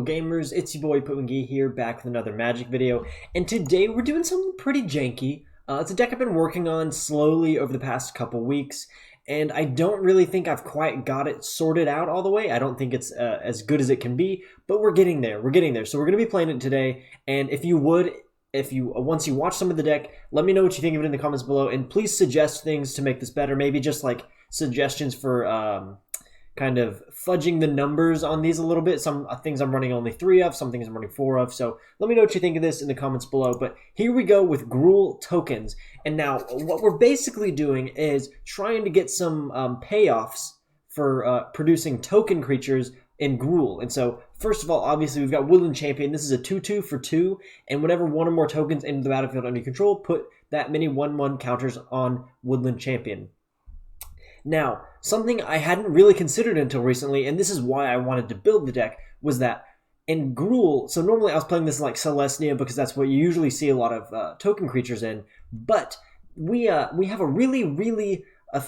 Hello gamers, it's your boy MtG here, back with another Magic video, and today we're doing something pretty janky. It's a deck I've been working on slowly over the past couple weeks, and I don't really think I've quite got it sorted out all the way. I don't think it's as good as it can be, but we're getting there, So we're going to be playing it today, and if you once you watch some of the deck, let me know what you think of it in the comments below, and please suggest things to make this better, maybe just like suggestions for kind of fudging the numbers on these a little bit. Some things I'm running only 3 of, some things I'm running 4 of. So let me know what you think of this in the comments below. But here we go with Gruul tokens. And now what we're basically doing is trying to get some payoffs for producing token creatures in Gruul. And so first of all, obviously we've got Woodland Champion. This is a 2/2 for 2. And whenever one or more tokens enter the battlefield under control, put that many 1/1 counters on Woodland Champion. Now, something I hadn't really considered until recently, and this is why I wanted to build the deck, was that in Gruul, so normally I was playing this in like Celestia because that's what you usually see a lot of token creatures in, but we have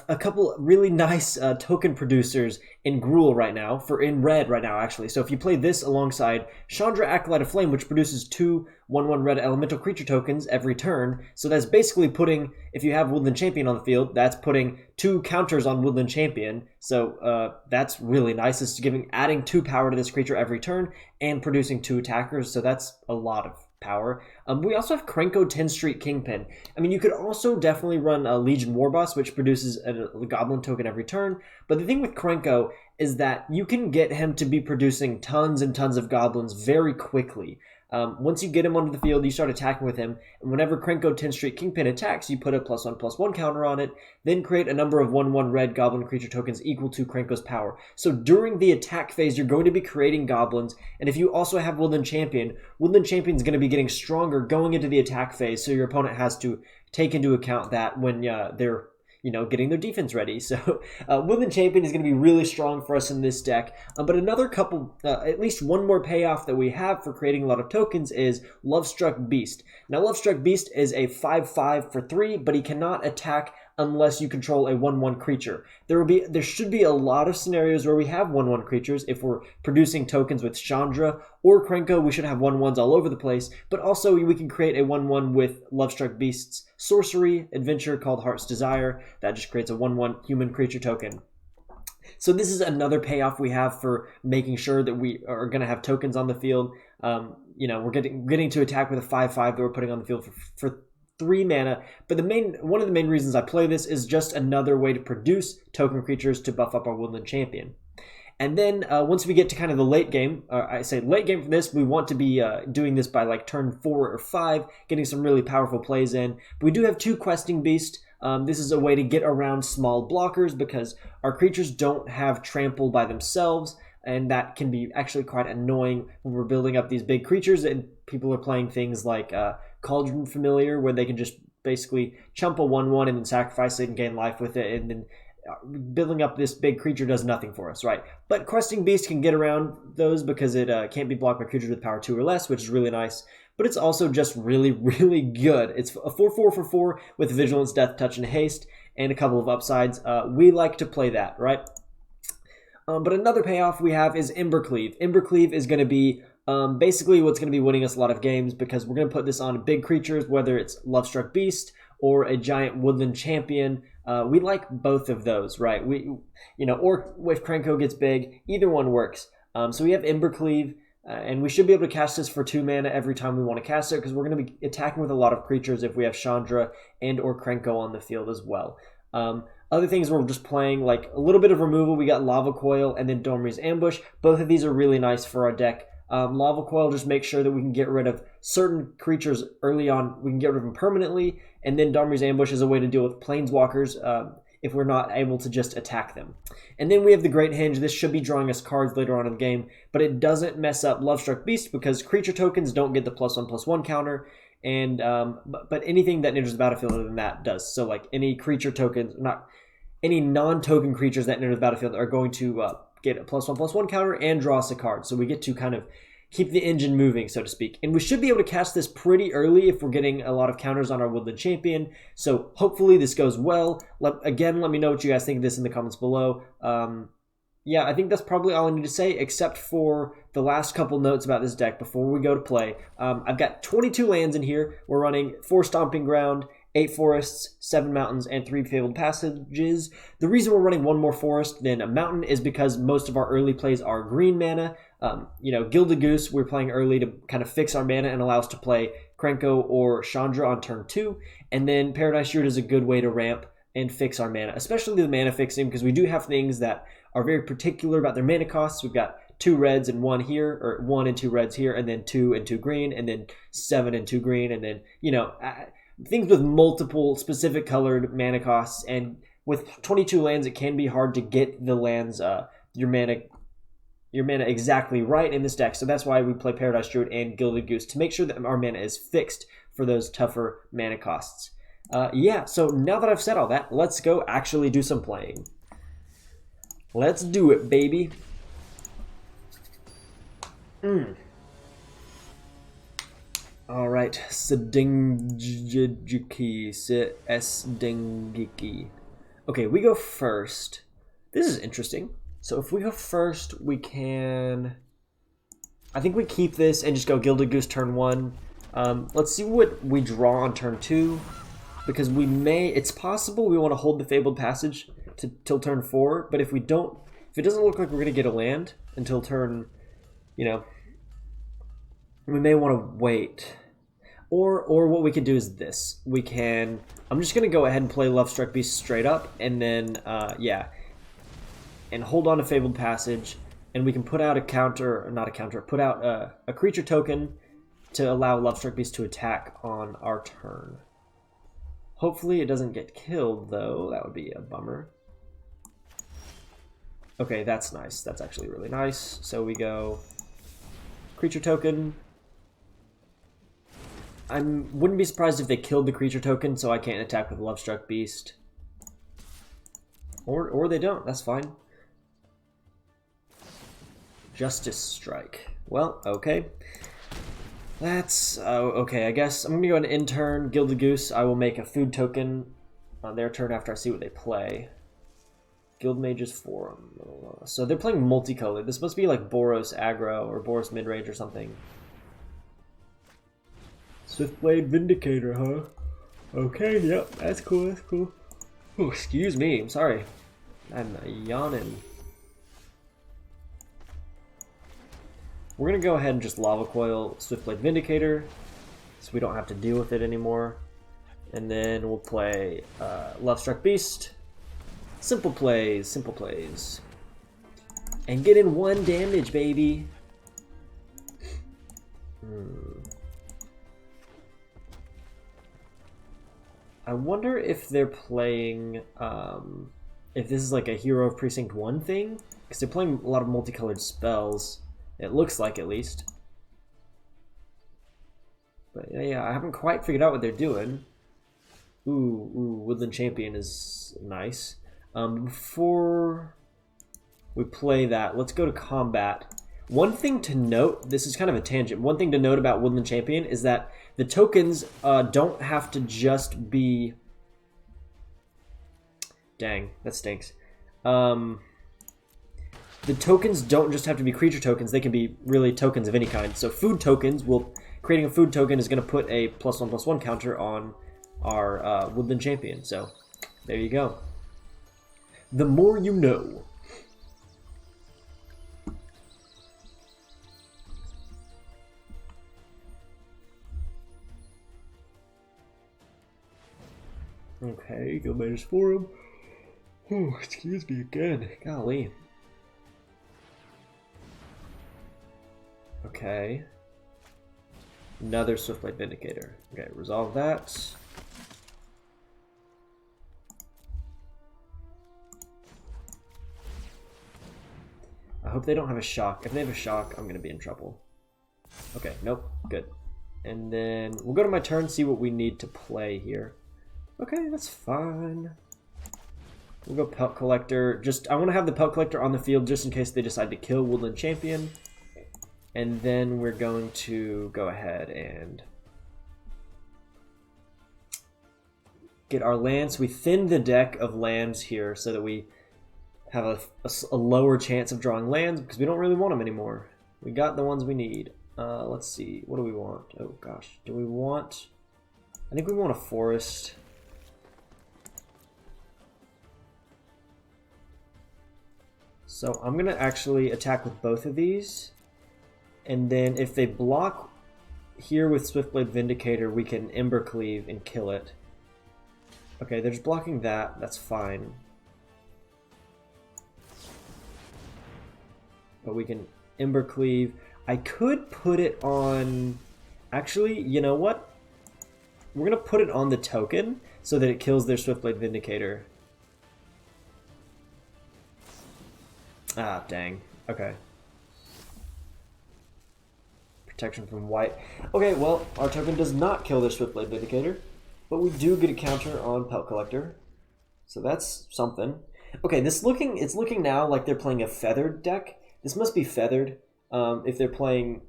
a couple really nice token producers in Gruul right now, in red right now actually. So if you play this alongside Chandra Acolyte of Flame, which produces 2 1/1 red elemental creature tokens every turn, so that's basically putting, if you have Woodland Champion on the field, that's putting 2 counters on Woodland Champion. So that's really nice. It's adding 2 power to this creature every turn and producing 2 attackers, so that's a lot of power. We also have Krenko 10th Street Kingpin. I mean, you could also definitely run a Legion Warboss, which produces a Goblin token every turn. But the thing with Krenko is that you can get him to be producing tons and tons of Goblins very quickly. Once you get him onto the field, you start attacking with him, and whenever Krenko 10th Street Kingpin attacks, you put a +1/+1 counter on it, then create a number of 1/1 red Goblin creature tokens equal to Krenko's power. So during the attack phase, you're going to be creating Goblins, and if you also have Woodland Champion is going to be getting stronger going into the attack phase, so your opponent has to take into account that when they're getting their defense ready. So Woodland Champion is going to be really strong for us in this deck. But another couple, at least one more payoff that we have for creating a lot of tokens is Lovestruck Beast. Now Lovestruck Beast is a 5/5 for 3, but he cannot attack unless you control a 1/1 creature. There should be a lot of scenarios where we have 1/1 creatures. If we're producing tokens with Chandra or Krenko, we should have 1/1s all over the place. But also we can create a 1/1 with Lovestruck Beast's sorcery adventure called Heart's Desire. That just creates a 1/1 human creature token. So this is another payoff we have for making sure that we are going to have tokens on the field. We're getting to attack with a 5/5 that we're putting on the field for 3 mana, but one of the main reasons I play this is just another way to produce token creatures to buff up our Woodland Champion. And then once we get to kind of the late game, I say late game for this, we want to be doing this by like turn 4 or 5, getting some really powerful plays in. But we do have 2 Questing Beast. This is a way to get around small blockers because our creatures don't have trample by themselves, and that can be actually quite annoying when we're building up these big creatures and people are playing things like Cauldron Familiar, where they can just basically chump a 1/1 and then sacrifice it and gain life with it, and then building up this big creature does nothing for us, right? But Questing Beast can get around those because it can't be blocked by creatures with power 2 or less, which is really nice. But it's also just really, really good. It's a 4/4 for 4 with Vigilance, Death, Touch, and Haste, and a couple of upsides. We like to play that, right? But another payoff we have is Embercleave. Embercleave is going to be basically what's going to be winning us a lot of games because we're going to put this on big creatures, whether it's Lovestruck Beast or a giant Woodland Champion. We like both of those, right? Or if Krenko gets big, either one works. So we have Embercleave, and we should be able to cast this for 2 mana every time we want to cast it because we're going to be attacking with a lot of creatures if we have Chandra and or Krenko on the field as well. Other things we're just playing, like a little bit of removal, we got Lava Coil and then Dormry's Ambush. Both of these are really nice for our deck. Lava Coil just makes sure that we can get rid of certain creatures early on. We can get rid of them permanently, and then Dormry's Ambush is a way to deal with Planeswalkers if we're not able to just attack them. And then we have the Great Henge. This should be drawing us cards later on in the game, but it doesn't mess up Lovestruck Beast because creature tokens don't get the +1/+1 counter, and but anything that enters the battlefield other than that does. So like any creature tokens, not any non-token creatures that enter the battlefield are going to get a +1/+1 counter and draw us a card. So we get to kind of keep the engine moving, so to speak. And we should be able to cast this pretty early if we're getting a lot of counters on our Woodland Champion. So hopefully this goes well. Again, let me know what you guys think of this in the comments below. yeah, I think that's probably all I need to say, except for the last couple notes about this deck before we go to play. I've got 22 lands in here. We're running 4 Stomping Ground, 8 Forests, 7 Mountains, and 3 Fabled Passages. The reason we're running 1 more Forest than a Mountain is because most of our early plays are green mana. Gilded Goose, we're playing early to kind of fix our mana and allow us to play Krenko or Chandra on turn 2. And then Paradise Druid is a good way to ramp and fix our mana, especially the mana fixing, because we do have things that are very particular about their mana costs. We've got 2 reds and 1 here, or 1 and 2 reds here, and then 2 and 2 green, and then 7 and 2 green, and then, things with multiple specific colored mana costs. And with 22 lands, it can be hard to get the lands, your mana exactly right in this deck. So that's why we play Paradise Druid and Gilded Goose, to make sure that our mana is fixed for those tougher mana costs. So now that I've said all that, let's go actually do some playing. Let's do it, baby. Alright, Sedengiki. Okay, we go first. This is interesting. So if we go first, we can... I think we keep this and just go Gilded Goose turn 1. Let's see what we draw on turn 2. Because we may... It's possible we want to hold the Fabled Passage till turn 4. But if we don't... If it doesn't look like we're going to get a land until turn... we may want to wait. Or what we could do is this. We can... I'm just going to go ahead and play Lovestruck Beast straight up. And then, and hold on to Fabled Passage, and we can put out a counter, or not a counter, put out a creature token to allow Lovestruck Beast to attack on our turn. Hopefully it doesn't get killed, though. That would be a bummer. Okay, that's nice. That's actually really nice. So we go creature token. I wouldn't be surprised if they killed the creature token, so I can't attack with Lovestruck Beast. Or they don't. That's fine. Justice Strike. Well, okay. That's... okay, I guess I'm going to go ahead and intern Gilded Goose. I will make a food token on their turn after I see what they play. Guild Mage's Forum. So they're playing multicolored. This must be like Boros aggro or Boros midrange or something. Swiftblade Vindicator, huh? Okay, yep, that's cool, that's cool. Oh, excuse me, I'm sorry. I'm yawning. We're going to go ahead and just Lava Coil Swiftblade Vindicator, so we don't have to deal with it anymore. And then we'll play Lovestruck Beast. Simple plays, simple plays. And get in 1 damage, baby. I wonder if they're playing, if this is like a Hero of Precinct 1 thing? Because they're playing a lot of multicolored spells. It looks like, at least. But yeah, I haven't quite figured out what they're doing. Ooh, Woodland Champion is nice. Before we play that, let's go to combat. One thing to note, this is kind of a tangent, one thing to note about Woodland Champion is that the tokens don't have to just be... Dang, that stinks. The tokens don't just have to be creature tokens, they can be really tokens of any kind. So food tokens, creating a food token is going to put a +1/+1 counter on our Woodland Champion. So there you go. The more you know. Okay, Guild Mage's Forum. Oh, excuse me again. Golly. Okay. Another Swiftblade Vindicator. Okay, resolve that. I hope they don't have a shock. If they have a shock, I'm going to be in trouble. Okay, nope. Good. And then we'll go to my turn, see what we need to play here. Okay, that's fine. We'll go Pelt Collector. I want to have the Pelt Collector on the field just in case they decide to kill Woodland Champion. And then we're going to go ahead and get our lands. We thinned the deck of lands here so that we have a lower chance of drawing lands because we don't really want them anymore. We got the ones we need. Let's see. What do we want? Oh gosh. Do we want... I think we want a forest. So I'm going to actually attack with both of these. And then if they block here with Swiftblade Vindicator, we can Embercleave and kill it. Okay, they're just blocking that. That's fine. But we can Embercleave. I could put it on... Actually, you know what? We're going to put it on the token so that it kills their Swiftblade Vindicator. Ah, dang. Okay. Protection from white. Okay, well, our token does not kill their Swiftblade Vindicator, but we do get a counter on Pelt Collector. So that's something. Okay, it's looking now like they're playing a feathered deck. This must be feathered. If they're playing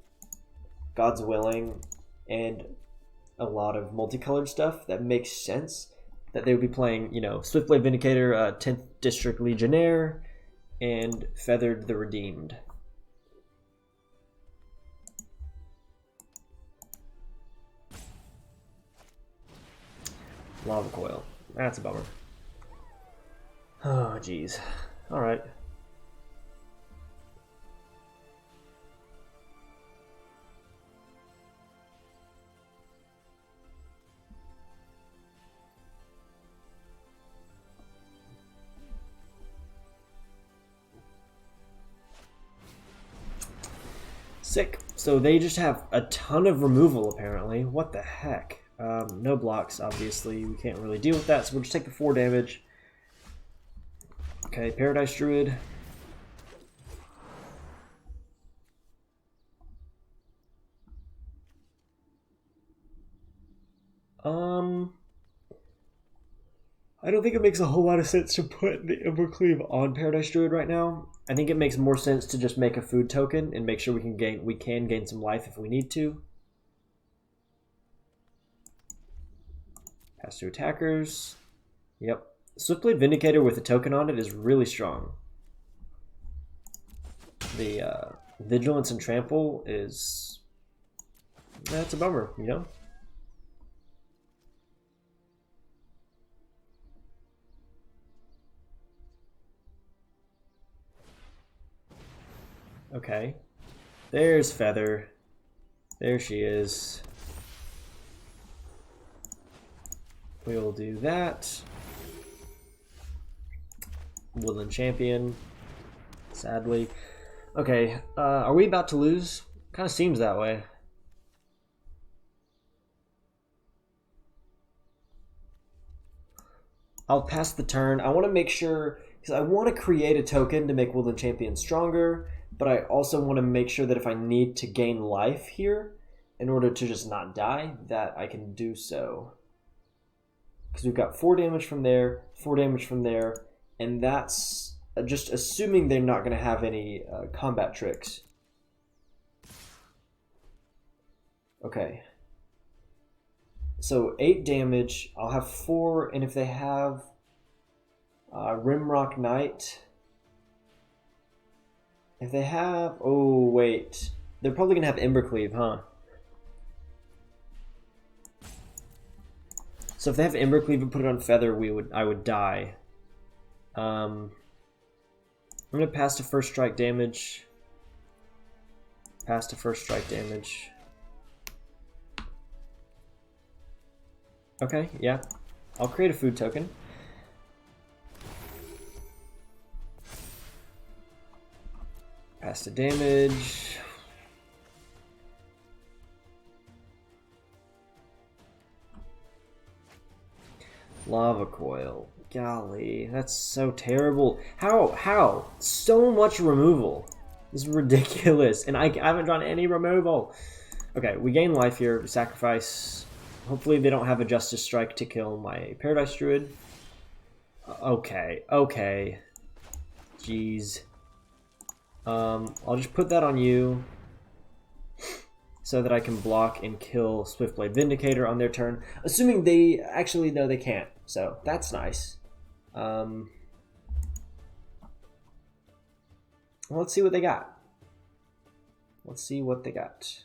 God's Willing and a lot of multicolored stuff, that makes sense. That they would be playing, you know, Swiftblade Vindicator, 10th District Legionnaire, and Feathered the Redeemed. Lava Coil. That's a bummer. Oh, jeez. Alright. Sick. So they just have a ton of removal, apparently. What the heck? No blocks, obviously. We can't really deal with that, so we'll just take the 4 damage. Okay, Paradise Druid. I don't think it makes a whole lot of sense to put the Embercleave on Paradise Druid right now. I think it makes more sense to just make a food token and make sure we can gain some life if we need to. Pass to attackers. Yep. Swiftblade Vindicator with a token on it is really strong. The Vigilance and Trample is... That's a bummer, you know? Okay. There's Feather. There she is. We'll do that. Woodland Champion. Sadly. Okay, are we about to lose? Kind of seems that way. I'll pass the turn. I want to make sure, because I want to create a token to make Woodland Champion stronger, but I also want to make sure that if I need to gain life here in order to just not die, that I can do so. Because we've got 4 damage from there, 4 damage from there, and that's just assuming they're not going to have any combat tricks. Okay. So 8 damage, I'll have 4, and if they have Rimrock Knight... If they have... Oh, wait. They're probably going to have Embercleave, huh? So if they have Embercleave and put it on Feather, I would die. I'm going to pass to first strike damage. Pass to first strike damage. Okay, yeah. I'll create a food token. Pass to damage. Lava Coil. Golly, that's so terrible. How? So much removal. This is ridiculous. And I haven't drawn any removal. Okay, we gain life here. We sacrifice. Hopefully they don't have a Justice Strike to kill my Paradise Druid. Okay. Jeez. I'll just put that on you so that I can block and kill Swiftblade Vindicator on their turn. Assuming they... Actually, no, they can't. So, that's nice. Let's see what they got. Let's see what they got.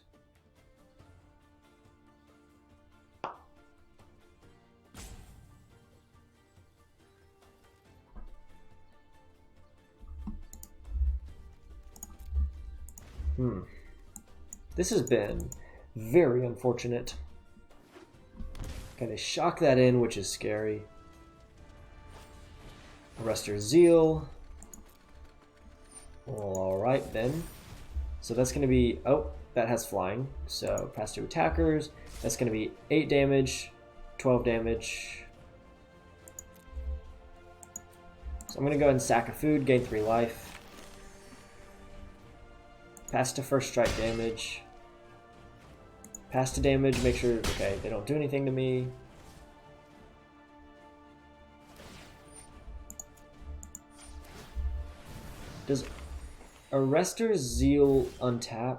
This has been very unfortunate. Okay, they shock that in, which is scary. Arrestor Zeal. Alright then. So that's going to be... Oh, that has flying. So pass to attackers. That's going to be 8 damage, 12 damage. So I'm going to go ahead and sack a food, gain 3 life. Pass to first strike damage. Pass to damage, make sure, okay, they don't do anything to me. Does Arrestor Zeal untap?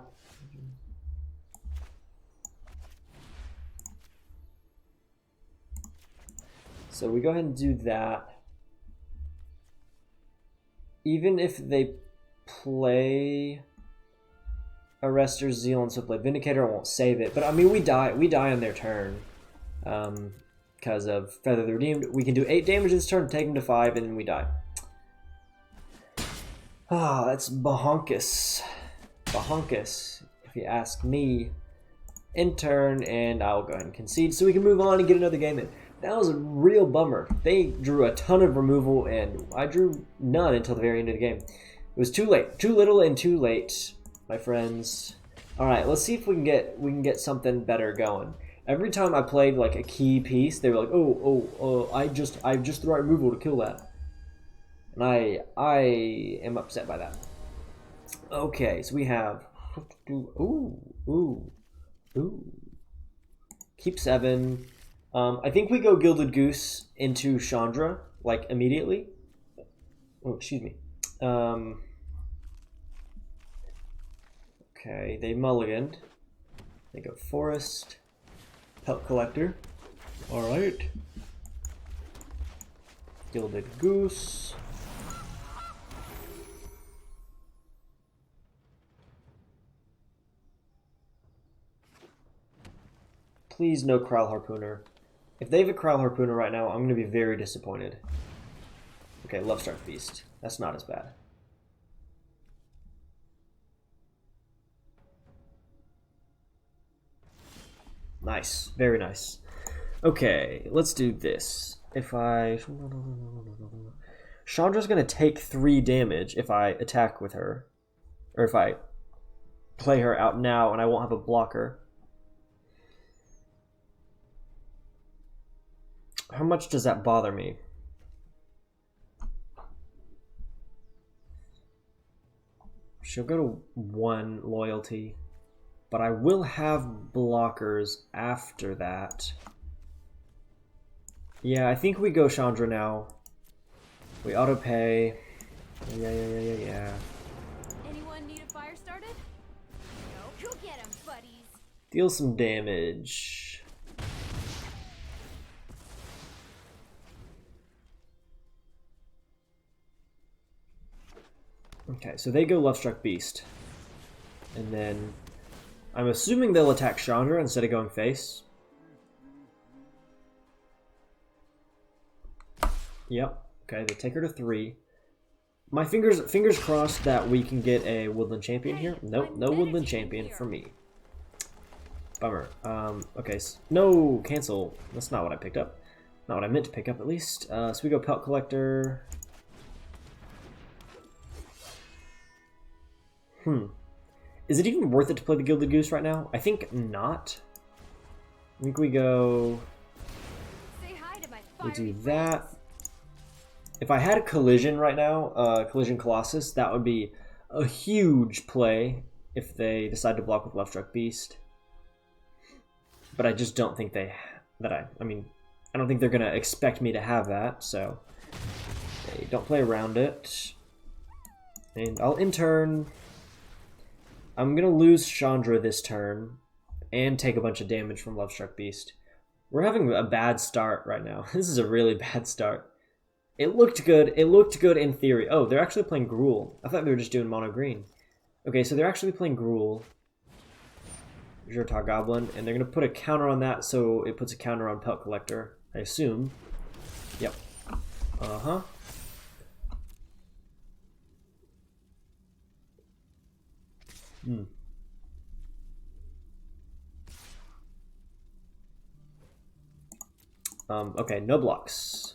So we go ahead and do that. Even if they play Arrestor Zeal and so play Vindicator, I won't save it. But I mean, we die on their turn because of Feather the Redeemed. We can do 8 damage this turn, take them to 5, and then we die. Ah, that's bahonkus. Bahonkus, if you ask me. In turn, and I'll go ahead and concede so we can move on and get another game in. That was a real bummer. They drew a ton of removal, and I drew none until the very end of the game. It was too late. Too little and too late, my friends. Alright, let's see if we can get something better going. Every time I played like a key piece, they were like, I've just the right removal to kill that. And I am upset by that. Okay, so we have ooh. Keep 7. I think we go Gilded Goose into Chandra, like, immediately. Oh, excuse me. Okay, they mulliganed. They go Forest. Pelt Collector. Alright. Gilded Goose. Please no Kraul Harpooner. If they have a Kraul Harpooner right now, I'm going to be very disappointed. Okay, Lovestruck Beast. That's not as bad. Nice. Very nice. Okay, let's do this. If I... Chandra's going to take 3 damage if I attack with her. Or if I play her out now and I won't have a blocker. How much does that bother me? She'll go to 1 loyalty, but I will have blockers after that. Yeah, I think we go Chandra now. We auto pay. Yeah. Anyone need a fire started? No, go get 'em, buddies. Deal some damage. Okay, so they go Lovestruck Beast. And then I'm assuming they'll attack Chandra instead of going face. Yep. Okay, they take her to 3. My fingers crossed that we can get a Woodland Champion here. Nope, no Woodland Champion for me. Bummer. Okay, no, cancel. That's not what I picked up. Not what I meant to pick up, at least. So we go Pelt Collector. Is it even worth it to play the Gilded Goose right now? I think not. I think we go... We do that. If I had a Collision right now, Collision Colossus, that would be a huge play if they decide to block with Lovestruck Beast. But I just don't think I don't think they're going to expect me to have that, so they don't play around it. And I'll in-turn... I'm going to lose Chandra this turn and take a bunch of damage from Lovestruck Beast. We're having a bad start right now. This is a really bad start. It looked good. It looked good in theory. Oh, they're actually playing Gruul. I thought they were just doing mono green. Okay, so they're actually playing Gruul. Jurtar Goblin, and they're going to put a counter on that, so it puts a counter on Pelt Collector, I assume. Yep. Uh-huh. Hmm. Okay, no blocks.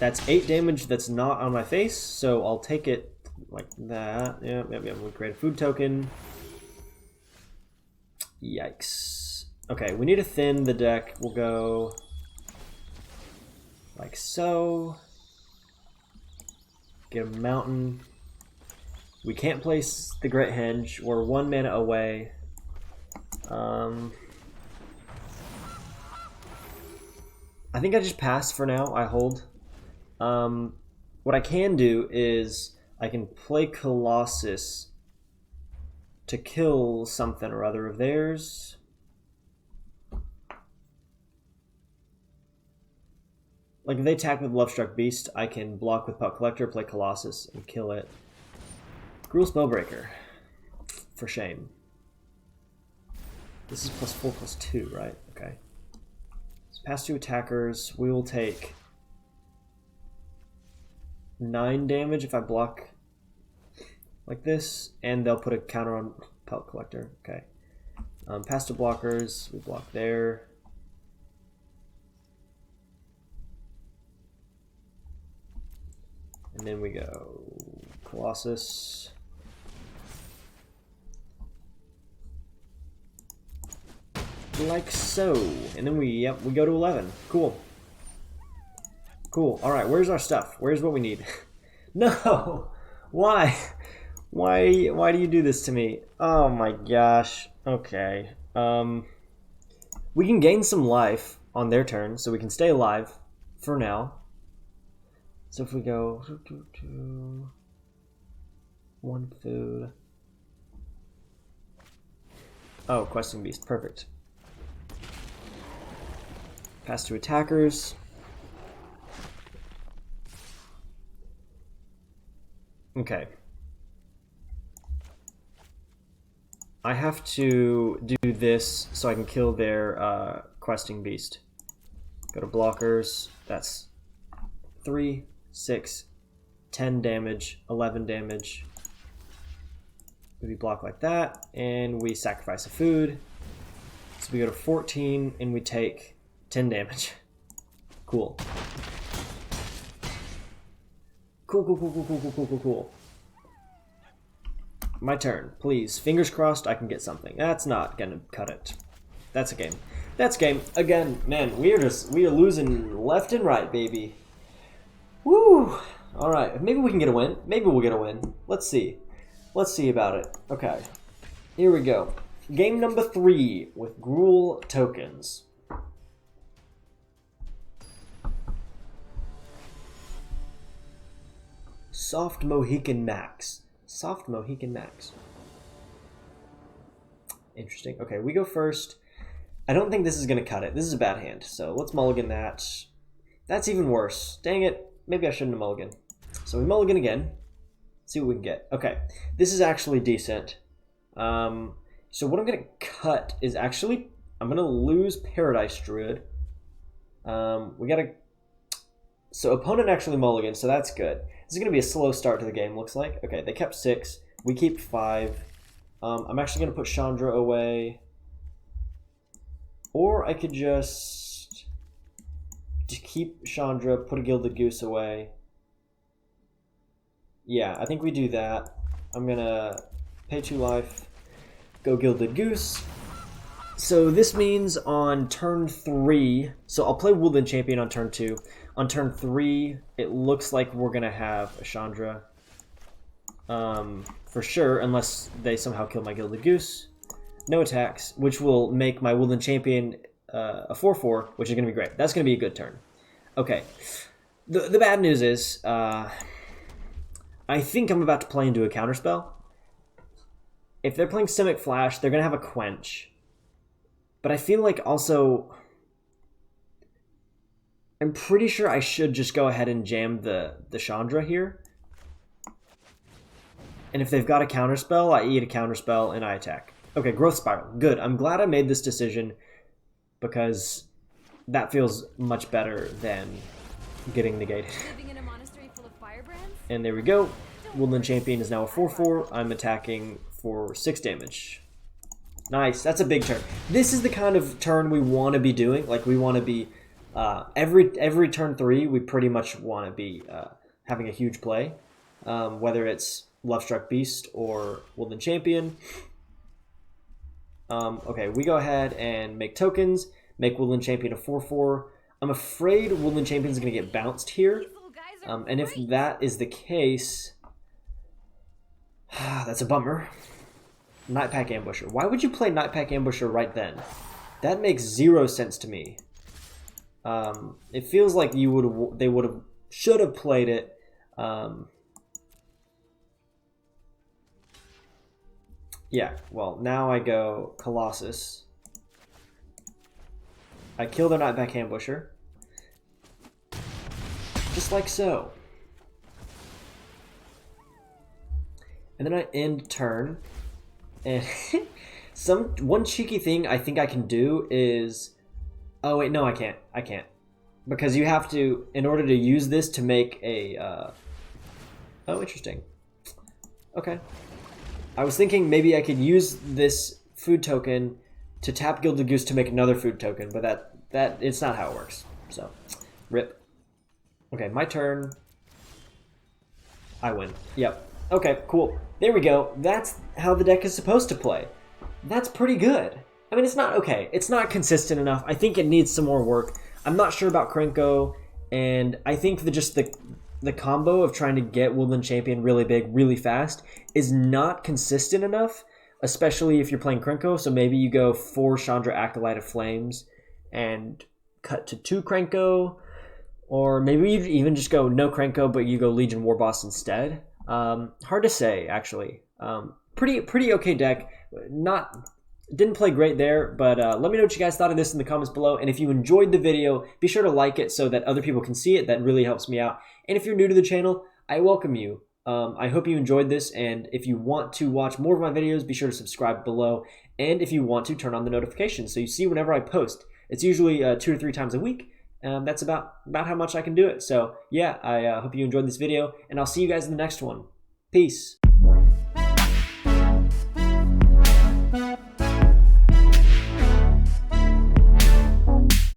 That's 8 damage that's not on my face, so I'll take it like that. Yep. We'll create a food token. Yikes. Okay, we need to thin the deck. We'll go like so. Get a mountain. We can't place the Great Henge. We're 1 mana away. I think I just pass for now. I hold. What I can do is I can play Colossus to kill something or other of theirs. Like if they attack with Lovestruck Beast, I can block with Pelt Collector, play Colossus, and kill it. Gruul Spellbreaker. For shame. This is +4, +2, right? Okay. So past 2 attackers, we will take 9 damage if I block like this, and they'll put a counter on Pelt Collector. Okay. Past 2 blockers, we block there. And then we go Colossus. Like so. And then we go to 11. Cool. Cool. Alright, where's our stuff? Where's what we need? No! Why? Why do you do this to me? Oh my gosh. Okay. We can gain some life on their turn, so we can stay alive for now. So if we go 1 food. Oh, Questing Beast. Perfect. Pass 2 attackers. Okay. I have to do this so I can kill their Questing Beast. Go to blockers. That's 3, 6, 10 damage, 11 damage. We block like that, and we sacrifice a food. So we go to 14, and we take 10 damage. Cool. Cool. My turn, please. Fingers crossed I can get something. That's not gonna cut it. That's a game. That's game. Again, man, we are losing left and right, baby. Woo! Alright, maybe we can get a win. Maybe we'll get a win. Let's see. Let's see about it. Okay. Here we go. Game number 3 with Gruul tokens. Soft Mohican Max. Soft Mohican Max. Interesting. Okay, we go first. I don't think this is going to cut it. This is a bad hand, so let's mulligan that. That's even worse. Dang it. Maybe I shouldn't have mulligan. So we mulligan again. See what we can get. Okay, this is actually decent. So what I'm going to cut is actually... I'm going to lose Paradise Druid. We got to... So opponent actually mulligan, so that's good. This is going to be a slow start to the game, looks like. Okay, they kept 6. We keep 5. I'm actually going to put Chandra away. Or I could just keep Chandra, put a Gilded Goose away. Yeah, I think we do that. I'm going to pay 2 life, go Gilded Goose. So this means on turn 3, so I'll play Woodland Champion on turn 2. On turn 3, it looks like we're going to have a Chandra. For sure, unless they somehow kill my Gilded Goose. No attacks, which will make my Woodland Champion a 4/4, which is going to be great. That's going to be a good turn. Okay. The bad news is, I think I'm about to play into a counterspell. If they're playing Simic Flash, they're going to have a Quench. But I feel like also... I'm pretty sure I should just go ahead and jam the Chandra here. And if they've got a counterspell, I eat a counterspell and I attack. Okay, Growth Spiral. Good. I'm glad I made this decision because that feels much better than getting negated. Living in a monastery full of firebrands? And there we go. Woodland Champion is now a 4/4. I'm attacking for 6 damage. Nice. That's a big turn. This is the kind of turn we want to be doing. Like, we want to be... every turn 3, we pretty much want to be having a huge play. Whether it's Lovestruck Beast or Woodland Champion. Okay, we go ahead and make tokens. Make Woodland Champion a 4/4. I'm afraid Woodland Champion is going to get bounced here. And if that is the case... that's a bummer. Nightpack Ambusher. Why would you play Nightpack Ambusher right then? That makes 0 sense to me. It feels like they should have played it. Yeah, well, now I go Colossus. I kill their Nightpack Ambusher. Just like so. And then I end turn. And one cheeky thing I think I can do is... Oh, wait, no, I can't. I can't. Because you have to, in order to use this to make a... Oh, interesting. Okay. I was thinking maybe I could use this food token to tap Gilded Goose to make another food token, but that it's not how it works. So, rip. Okay, my turn. I win. Yep. Okay, cool. There we go. That's how the deck is supposed to play. That's pretty good. I mean, it's not okay. It's not consistent enough. I think it needs some more work. I'm not sure about Krenko, and I think that just the combo of trying to get Woodland Champion really big, really fast is not consistent enough, especially if you're playing Krenko. So maybe you go 4 Chandra Acolyte of Flames and cut to 2 Krenko, or maybe you even just go no Krenko, but you go Legion Warboss instead. Hard to say, actually. Pretty okay deck. Didn't play great there, but let me know what you guys thought of this in the comments below. And if you enjoyed the video, be sure to like it so that other people can see it. That really helps me out. And if you're new to the channel, I welcome you. I hope you enjoyed this, and if you want to watch more of my videos, be sure to subscribe below. And if you want to, turn on the notifications so you see whenever I post. It's usually 2 or 3 times a week. That's about how much I can do it. So yeah, I hope you enjoyed this video, and I'll see you guys in the next one. Peace.